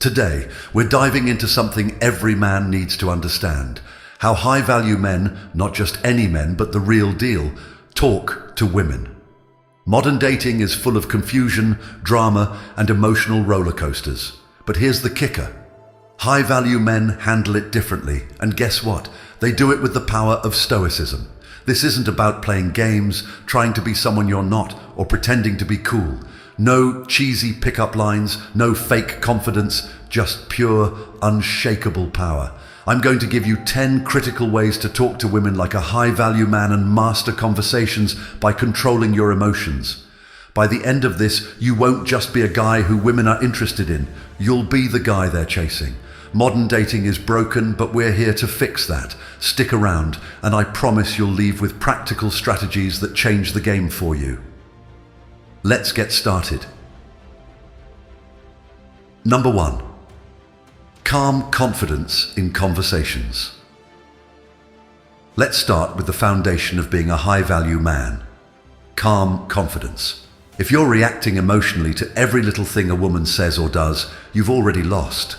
Today, we're diving into something every man needs to understand. How high-value men, not just any men, but the real deal, talk to women. Modern dating is full of confusion, drama, and emotional roller coasters. But here's the kicker. High-value men handle it differently, and guess what? They do it with the power of Stoicism. This isn't about playing games, trying to be someone you're not, or pretending to be cool. No cheesy pickup lines, no fake confidence, just pure, unshakable power. I'm going to give you 10 critical ways to talk to women like a high-value man and master conversations by controlling your emotions. By the end of this, you won't just be a guy who women are interested in. You'll be the guy they're chasing. Modern dating is broken, but we're here to fix that. Stick around, and I promise you'll leave with practical strategies that change the game for you. Let's get started. Number 1. Calm confidence in conversations. Let's start with the foundation of being a high-value man. Calm confidence. If you're reacting emotionally to every little thing a woman says or does, you've already lost.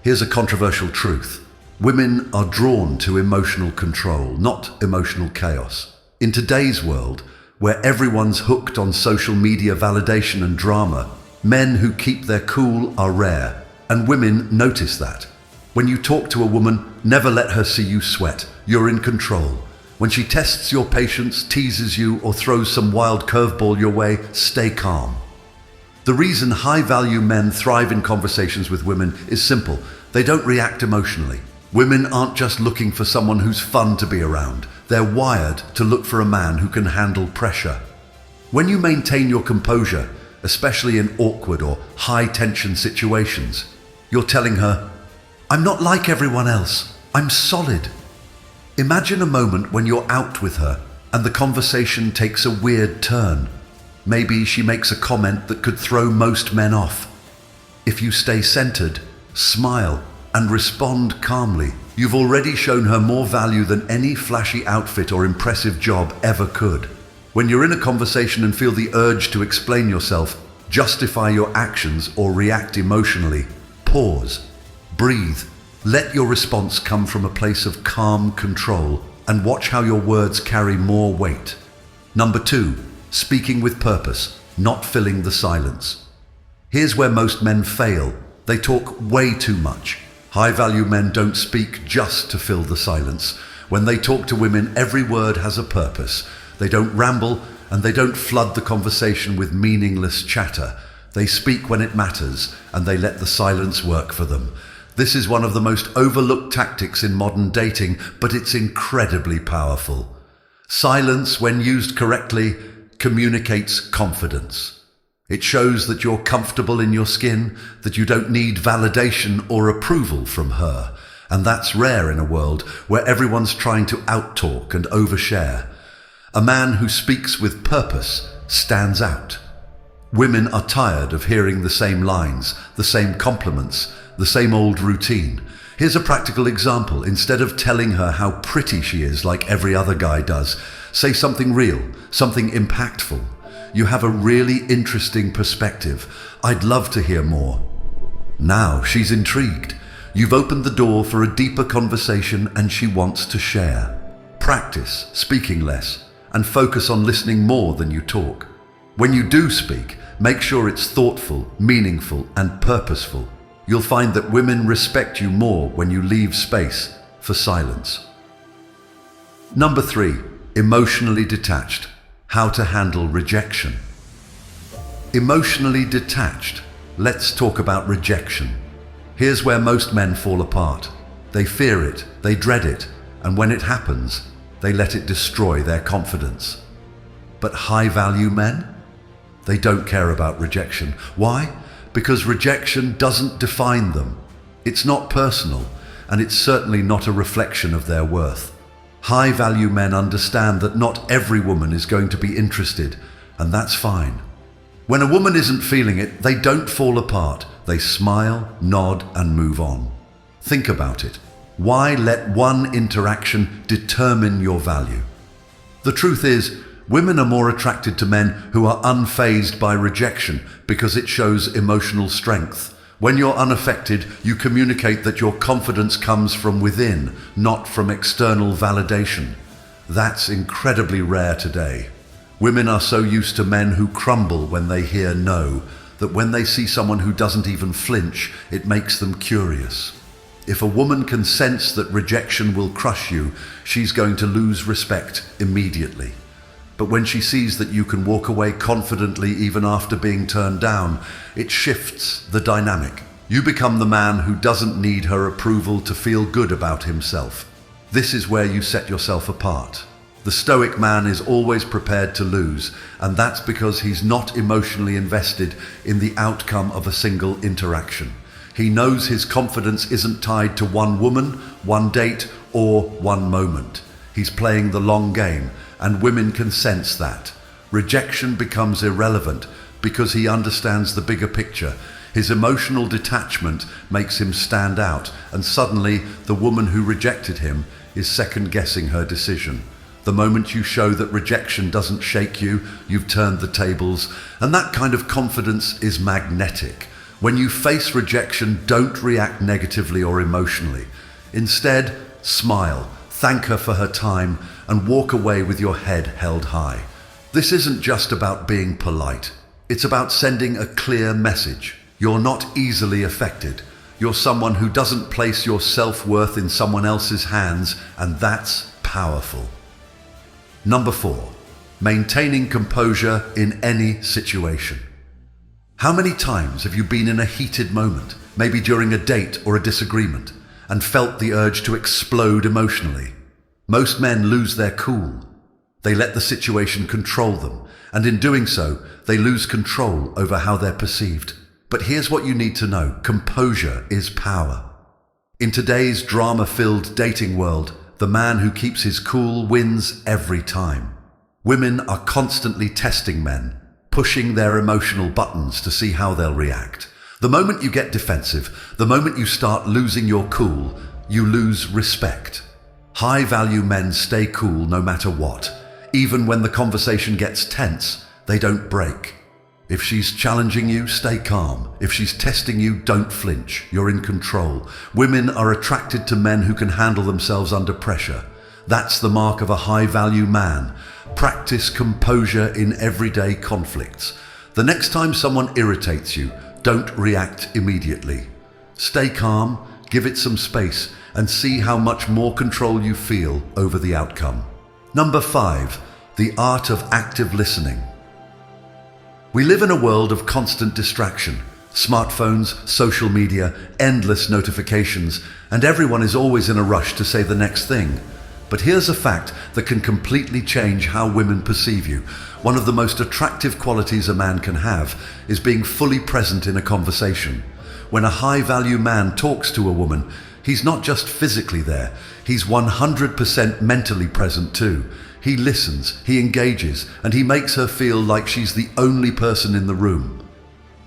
Here's a controversial truth. Women are drawn to emotional control, not emotional chaos. In today's world, where everyone's hooked on social media validation and drama, men who keep their cool are rare, and women notice that. When you talk to a woman, never let her see you sweat. You're in control. When she tests your patience, teases you, or throws some wild curveball your way, stay calm. The reason high-value men thrive in conversations with women is simple. They don't react emotionally. Women aren't just looking for someone who's fun to be around. They're wired to look for a man who can handle pressure. When you maintain your composure, especially in awkward or high-tension situations, you're telling her, "I'm not like everyone else. I'm solid." Imagine a moment when you're out with her and the conversation takes a weird turn. Maybe she makes a comment that could throw most men off. If you stay centered, smile, and respond calmly, you've already shown her more value than any flashy outfit or impressive job ever could. When you're in a conversation and feel the urge to explain yourself, justify your actions, or react emotionally, pause, breathe. Let your response come from a place of calm control and watch how your words carry more weight. Number 2. Speaking with purpose, not filling the silence. Here's where most men fail. They talk way too much. High-value men don't speak just to fill the silence. When they talk to women, every word has a purpose. They don't ramble, and they don't flood the conversation with meaningless chatter. They speak when it matters, and they let the silence work for them. This is one of the most overlooked tactics in modern dating, but it's incredibly powerful. Silence, when used correctly, communicates confidence. It shows that you're comfortable in your skin, that you don't need validation or approval from her. And that's rare in a world where everyone's trying to out-talk and overshare. A man who speaks with purpose stands out. Women are tired of hearing the same lines, the same compliments, the same old routine. Here's a practical example. Instead of telling her how pretty she is like every other guy does, say something real, something impactful. You have a really interesting perspective. I'd love to hear more. Now she's intrigued. You've opened the door for a deeper conversation and she wants to share. Practice speaking less and focus on listening more than you talk. When you do speak, make sure it's thoughtful, meaningful, and purposeful. You'll find that women respect you more when you leave space for silence. Number 3. Emotionally detached. How to handle rejection. Emotionally detached. Let's talk about rejection. Here's where most men fall apart. They fear it, they dread it, and when it happens, they let it destroy their confidence. But high-value men? They don't care about rejection. Why? Because rejection doesn't define them. It's not personal, and it's certainly not a reflection of their worth. High-value men understand that not every woman is going to be interested, and that's fine. When a woman isn't feeling it, they don't fall apart. They smile, nod, and move on. Think about it. Why let one interaction determine your value? The truth is, women are more attracted to men who are unfazed by rejection because it shows emotional strength, When you're unaffected, you communicate that your confidence comes from within, not from external validation. That's incredibly rare today. Women are so used to men who crumble when they hear no, that when they see someone who doesn't even flinch, it makes them curious. If a woman can sense that rejection will crush you, she's going to lose respect immediately. But when she sees that you can walk away confidently even after being turned down, it shifts the dynamic. You become the man who doesn't need her approval to feel good about himself. This is where you set yourself apart. The Stoic man is always prepared to lose, and that's because he's not emotionally invested in the outcome of a single interaction. He knows his confidence isn't tied to one woman, one date, or one moment. He's playing the long game, and women can sense that. Rejection becomes irrelevant because he understands the bigger picture. His emotional detachment makes him stand out, and suddenly the woman who rejected him is second-guessing her decision. The moment you show that rejection doesn't shake you, you've turned the tables, and that kind of confidence is magnetic. When you face rejection, don't react negatively or emotionally. Instead, smile, thank her for her time, and walk away with your head held high. This isn't just about being polite. It's about sending a clear message. You're not easily affected. You're someone who doesn't place your self-worth in someone else's hands, and that's powerful. Number 4, maintaining composure in any situation. How many times have you been in a heated moment, maybe during a date or a disagreement, and felt the urge to explode emotionally? Most men lose their cool. They let the situation control them, and in doing so, they lose control over how they're perceived. But here's what you need to know: composure is power. In today's drama-filled dating world, the man who keeps his cool wins every time. Women are constantly testing men, pushing their emotional buttons to see how they'll react. The moment you get defensive, the moment you start losing your cool, you lose respect. High-value men stay cool no matter what. Even when the conversation gets tense, they don't break. If she's challenging you, stay calm. If she's testing you, don't flinch. You're in control. Women are attracted to men who can handle themselves under pressure. That's the mark of a high-value man. Practice composure in everyday conflicts. The next time someone irritates you, don't react immediately. Stay calm, give it some space, and see how much more control you feel over the outcome. Number 5, the art of active listening. We live in a world of constant distraction. Smartphones, social media, endless notifications, and everyone is always in a rush to say the next thing. But here's a fact that can completely change how women perceive you. One of the most attractive qualities a man can have is being fully present in a conversation. When a high-value man talks to a woman, he's not just physically there, he's 100% mentally present too. He listens, he engages, and he makes her feel like she's the only person in the room.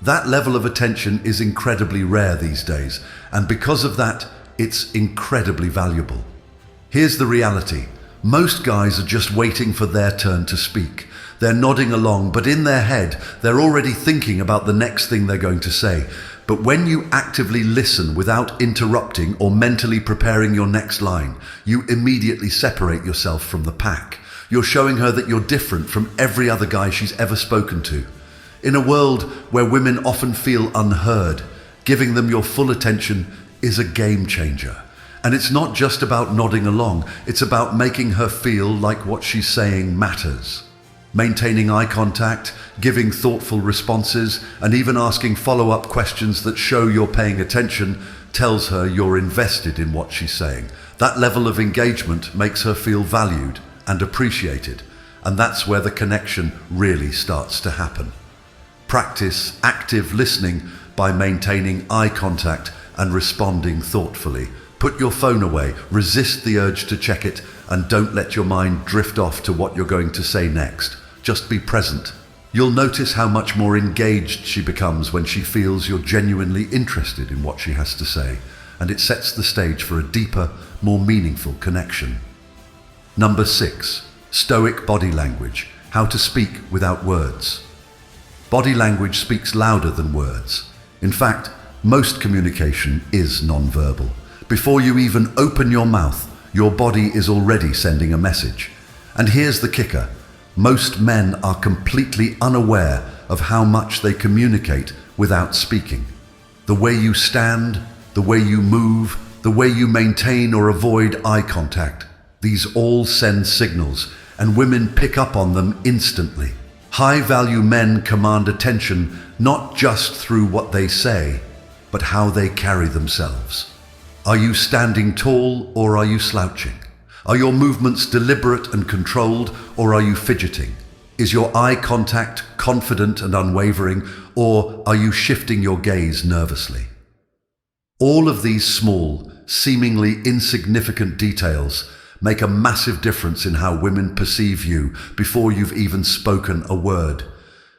That level of attention is incredibly rare these days, and because of that, it's incredibly valuable. Here's the reality. Most guys are just waiting for their turn to speak. They're nodding along, but in their head, they're already thinking about the next thing they're going to say. But when you actively listen without interrupting or mentally preparing your next line, you immediately separate yourself from the pack. You're showing her that you're different from every other guy she's ever spoken to. In a world where women often feel unheard, giving them your full attention is a game changer. And it's not just about nodding along, it's about making her feel like what she's saying matters. Maintaining eye contact, giving thoughtful responses, and even asking follow-up questions that show you're paying attention tells her you're invested in what she's saying. That level of engagement makes her feel valued and appreciated, and that's where the connection really starts to happen. Practice active listening by maintaining eye contact and responding thoughtfully. Put your phone away, resist the urge to check it, and don't let your mind drift off to what you're going to say next. Just be present. You'll notice how much more engaged she becomes when she feels you're genuinely interested in what she has to say, and it sets the stage for a deeper, more meaningful connection. Number 6, Stoic body language, how to speak without words. Body language speaks louder than words. In fact, Most communication is nonverbal. Before you even open your mouth, your body is already sending a message. And here's the kicker. Most men are completely unaware of how much they communicate without speaking. The way you stand, the way you move, the way you maintain or avoid eye contact, these all send signals, and women pick up on them instantly. High-value men command attention not just through what they say, but how they carry themselves. Are you standing tall or are you slouching? Are your movements deliberate and controlled, or are you fidgeting? Is your eye contact confident and unwavering, or are you shifting your gaze nervously? All of these small, seemingly insignificant details make a massive difference in how women perceive you before you've even spoken a word.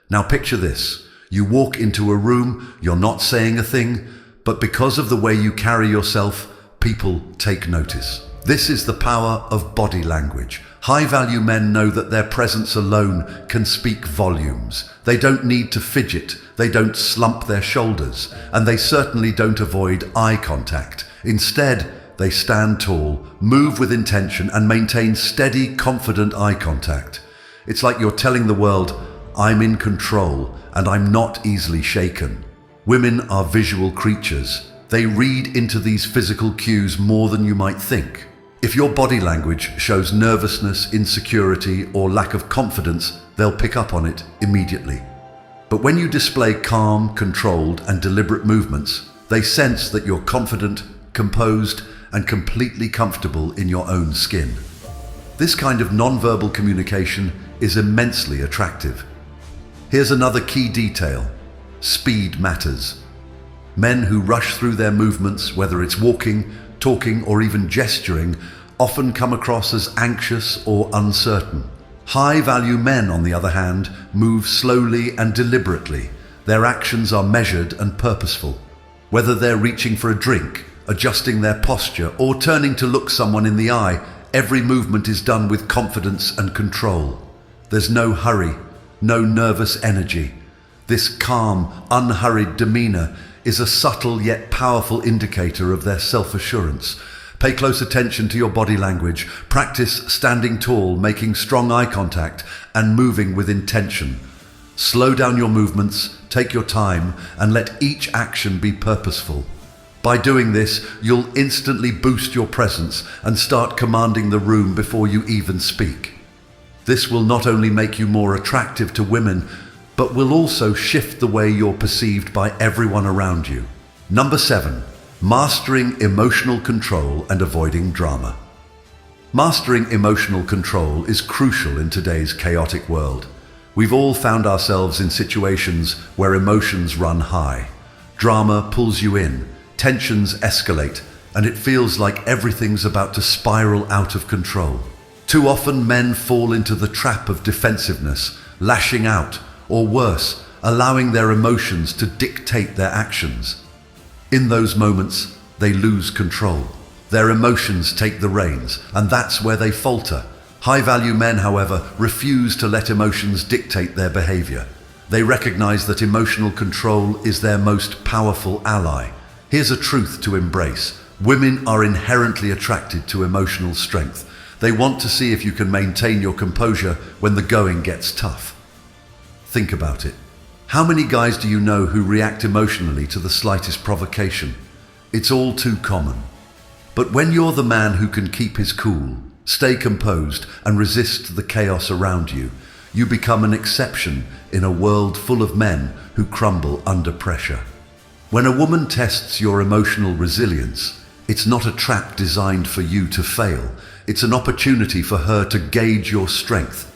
Now picture this. You walk into a room, you're not saying a thing, but because of the way you carry yourself, people take notice. This is the power of body language. High-value men know that their presence alone can speak volumes. They don't need to fidget, they don't slump their shoulders, and they certainly don't avoid eye contact. Instead, they stand tall, move with intention, and maintain steady, confident eye contact. It's like you're telling the world, I'm in control, and I'm not easily shaken. Women are visual creatures. They read into these physical cues more than you might think. If your body language shows nervousness, insecurity, or lack of confidence, they'll pick up on it immediately. But when you display calm, controlled, and deliberate movements, they sense that you're confident, composed, and completely comfortable in your own skin. This kind of nonverbal communication is immensely attractive. Here's another key detail. Speed matters. Men who rush through their movements, whether it's walking, talking, or even gesturing, often come across as anxious or uncertain. High-value men, on the other hand, move slowly and deliberately. Their actions are measured and purposeful. Whether they're reaching for a drink, adjusting their posture, or turning to look someone in the eye, every movement is done with confidence and control. There's no hurry, no nervous energy. This calm, unhurried demeanor is a subtle yet powerful indicator of their self-assurance. Pay close attention to your body language. Practice standing tall, making strong eye contact, and moving with intention. Slow down your movements, take your time, and let each action be purposeful. By doing this, you'll instantly boost your presence and start commanding the room before you even speak. This will not only make you more attractive to women, but will also shift the way you're perceived by everyone around you. Number 7, mastering emotional control and avoiding drama. Mastering emotional control is crucial in today's chaotic world. We've all found ourselves in situations where emotions run high. Drama pulls you in, tensions escalate, and it feels like everything's about to spiral out of control. Too often men fall into the trap of defensiveness, lashing out, or worse, allowing their emotions to dictate their actions. In those moments, they lose control. Their emotions take the reins, and that's where they falter. High-value men, however, refuse to let emotions dictate their behavior. They recognize that emotional control is their most powerful ally. Here's a truth to embrace. Women are inherently attracted to emotional strength. They want to see if you can maintain your composure when the going gets tough. Think about it. How many guys do you know who react emotionally to the slightest provocation? It's all too common. But when you're the man who can keep his cool, stay composed, and resist the chaos around you, you become an exception in a world full of men who crumble under pressure. When a woman tests your emotional resilience, it's not a trap designed for you to fail. It's an opportunity for her to gauge your strength.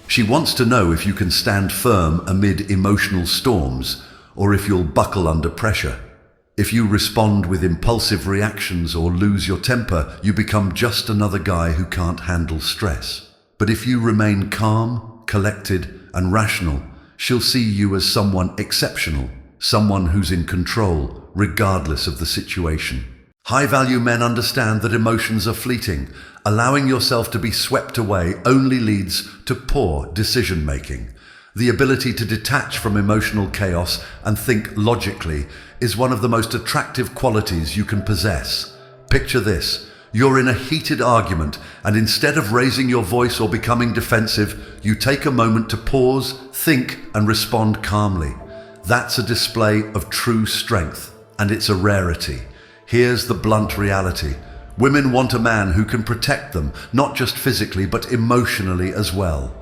She wants to know if you can stand firm amid emotional storms, or if you'll buckle under pressure. If you respond with impulsive reactions or lose your temper, you become just another guy who can't handle stress. But if you remain calm, collected, and rational, she'll see you as someone exceptional, someone who's in control, regardless of the situation. High-value men understand that emotions are fleeting. Allowing yourself to be swept away only leads to poor decision-making. The ability to detach from emotional chaos and think logically is one of the most attractive qualities you can possess. Picture this. You're in a heated argument, and instead of raising your voice or becoming defensive, you take a moment to pause, think, and respond calmly. That's a display of true strength, and it's a rarity. Here's the blunt reality. Women want a man who can protect them, not just physically, but emotionally as well.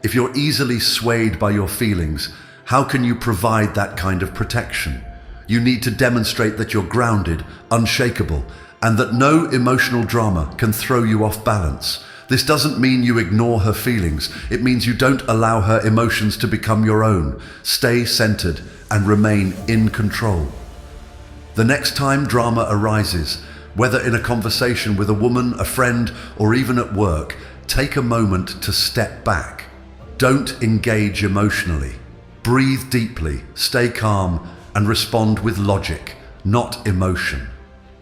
If you're easily swayed by your feelings, how can you provide that kind of protection? You need to demonstrate that you're grounded, unshakable, and that no emotional drama can throw you off balance. This doesn't mean you ignore her feelings. It means you don't allow her emotions to become your own. Stay centered and remain in control. The next time drama arises, whether in a conversation with a woman, a friend, or even at work, take a moment to step back. Don't engage emotionally. Breathe deeply, stay calm, and respond with logic, not emotion.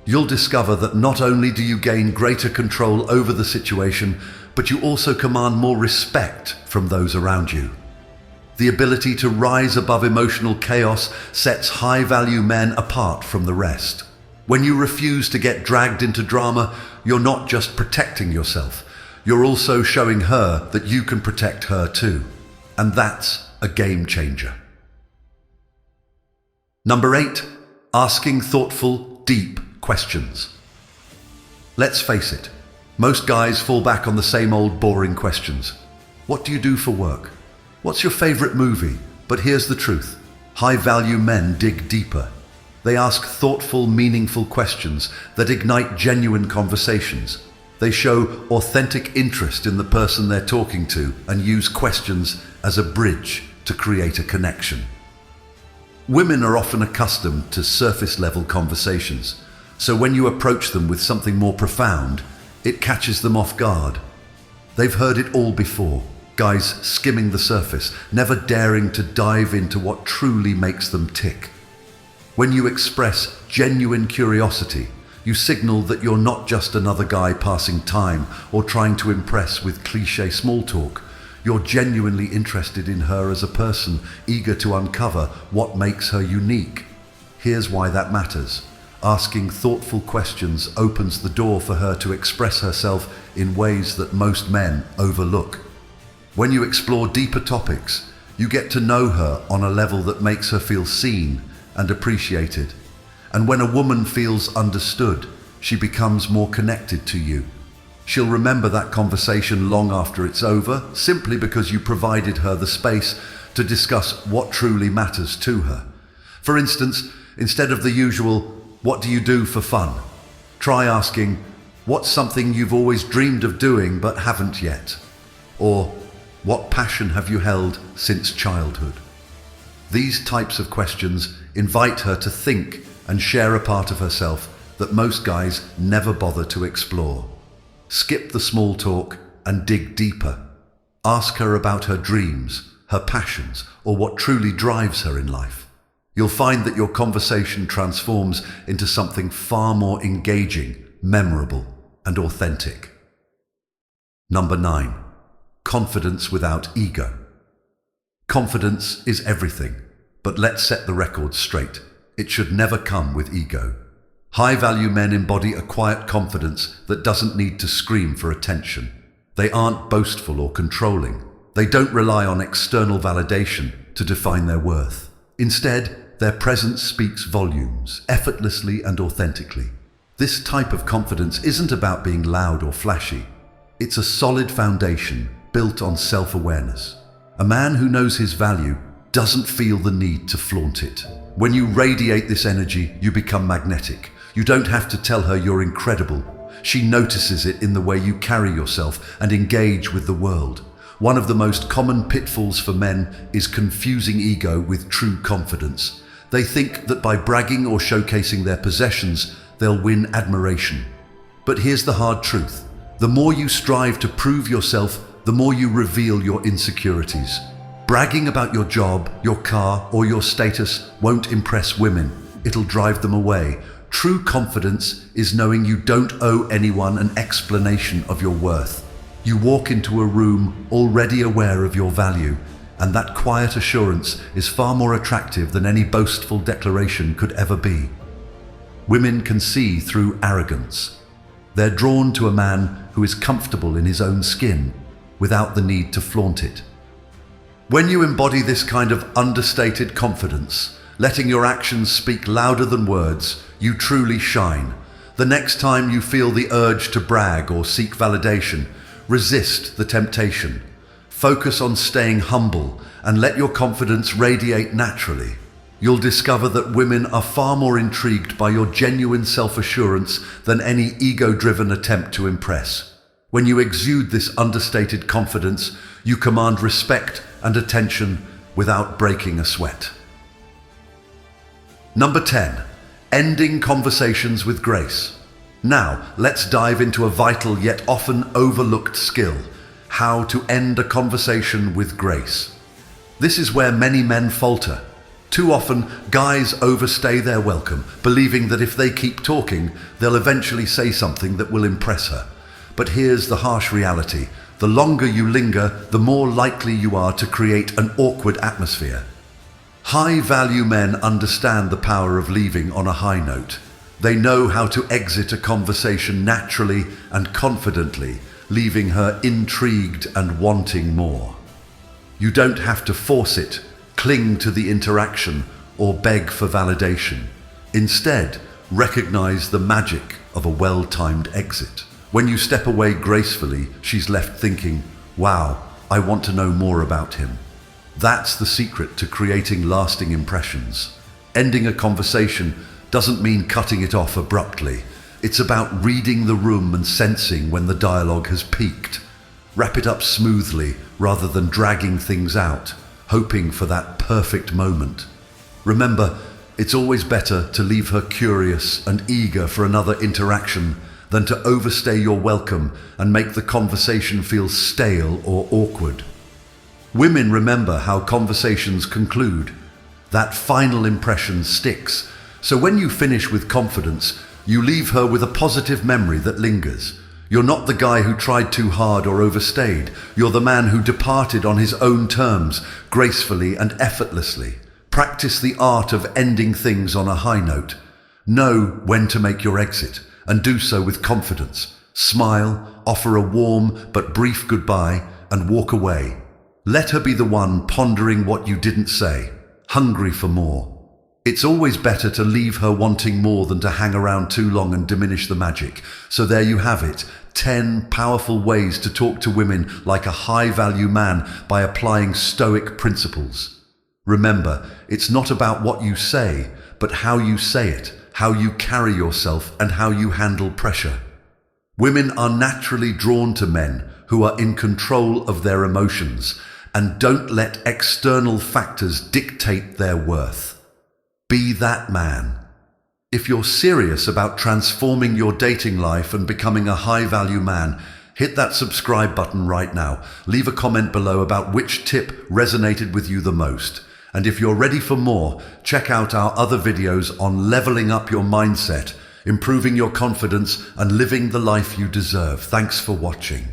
You'll discover that not only do you gain greater control over the situation, but you also command more respect from those around you. The ability to rise above emotional chaos sets high-value men apart from the rest. When you refuse to get dragged into drama, you're not just protecting yourself. You're also showing her that you can protect her too. And that's a game changer. Number 8, asking thoughtful, deep questions. Let's face it, most guys fall back on the same old boring questions. What do you do for work? What's your favorite movie? But here's the truth. High-value men dig deeper. They ask thoughtful, meaningful questions that ignite genuine conversations. They show authentic interest in the person they're talking to and use questions as a bridge to create a connection. Women are often accustomed to surface-level conversations, so when you approach them with something more profound, it catches them off guard. They've heard it all before, guys skimming the surface, never daring to dive into what truly makes them tick. When you express genuine curiosity, you signal that you're not just another guy passing time or trying to impress with cliché small talk. You're genuinely interested in her as a person, eager to uncover what makes her unique. Here's why that matters. Asking thoughtful questions opens the door for her to express herself in ways that most men overlook. When you explore deeper topics, you get to know her on a level that makes her feel seen and appreciated. And when a woman feels understood, she becomes more connected to you. She'll remember that conversation long after it's over, simply because you provided her the space to discuss what truly matters to her. For instance, instead of the usual, "What do you do for fun?" try asking, "What's something you've always dreamed of doing but haven't yet?" Or, "What passion have you held since childhood?" These types of questions invite her to think and share a part of herself that most guys never bother to explore. Skip the small talk and dig deeper. Ask her about her dreams, her passions, or what truly drives her in life. You'll find that your conversation transforms into something far more engaging, memorable, and authentic. Number 9, confidence without ego. Confidence is everything, but let's set the record straight. It should never come with ego. High-value men embody a quiet confidence that doesn't need to scream for attention. They aren't boastful or controlling. They don't rely on external validation to define their worth. Instead, their presence speaks volumes, effortlessly and authentically. This type of confidence isn't about being loud or flashy. It's a solid foundation built on self-awareness. A man who knows his value doesn't feel the need to flaunt it. When you radiate this energy, you become magnetic. You don't have to tell her you're incredible. She notices it in the way you carry yourself and engage with the world. One of the most common pitfalls for men is confusing ego with true confidence. They think that by bragging or showcasing their possessions, they'll win admiration. But here's the hard truth. The more you strive to prove yourself, the more you reveal your insecurities. Bragging about your job, your car, or your status won't impress women. It'll drive them away. True confidence is knowing you don't owe anyone an explanation of your worth. You walk into a room already aware of your value, and that quiet assurance is far more attractive than any boastful declaration could ever be. Women can see through arrogance. They're drawn to a man who is comfortable in his own skin without the need to flaunt it. When you embody this kind of understated confidence, letting your actions speak louder than words, you truly shine. The next time you feel the urge to brag or seek validation, resist the temptation. Focus on staying humble and let your confidence radiate naturally. You'll discover that women are far more intrigued by your genuine self-assurance than any ego-driven attempt to impress. When you exude this understated confidence, you command respect and attention without breaking a sweat. Number 10. Ending conversations with grace. Now, let's dive into a vital yet often overlooked skill: how to end a conversation with grace. This is where many men falter. Too often, guys overstay their welcome, believing that if they keep talking, they'll eventually say something that will impress her. But here's the harsh reality: the longer you linger, the more likely you are to create an awkward atmosphere. High-value men understand the power of leaving on a high note. They know how to exit a conversation naturally and confidently, leaving her intrigued and wanting more. You don't have to force it, cling to the interaction, or beg for validation. Instead, recognize the magic of a well-timed exit. When you step away gracefully, she's left thinking, "Wow, I want to know more about him." That's the secret to creating lasting impressions. Ending a conversation doesn't mean cutting it off abruptly. It's about reading the room and sensing when the dialogue has peaked. Wrap it up smoothly rather than dragging things out, hoping for that perfect moment. Remember, it's always better to leave her curious and eager for another interaction than to overstay your welcome and make the conversation feel stale or awkward. Women remember how conversations conclude. That final impression sticks. So when you finish with confidence, you leave her with a positive memory that lingers. You're not the guy who tried too hard or overstayed. You're the man who departed on his own terms, gracefully and effortlessly. Practice the art of ending things on a high note. Know when to make your exit, and do so with confidence. Smile, offer a warm but brief goodbye, and walk away. Let her be the one pondering what you didn't say, hungry for more. It's always better to leave her wanting more than to hang around too long and diminish the magic. So there you have it, 10 powerful ways to talk to women like a high-value man by applying Stoic principles. Remember, it's not about what you say, but how you say it, how you carry yourself, and how you handle pressure. Women are naturally drawn to men who are in control of their emotions and don't let external factors dictate their worth. Be that man. If you're serious about transforming your dating life and becoming a high-value man, hit that subscribe button right now. Leave a comment below about which tip resonated with you the most. And if you're ready for more, check out our other videos on leveling up your mindset, improving your confidence, and living the life you deserve. Thanks for watching.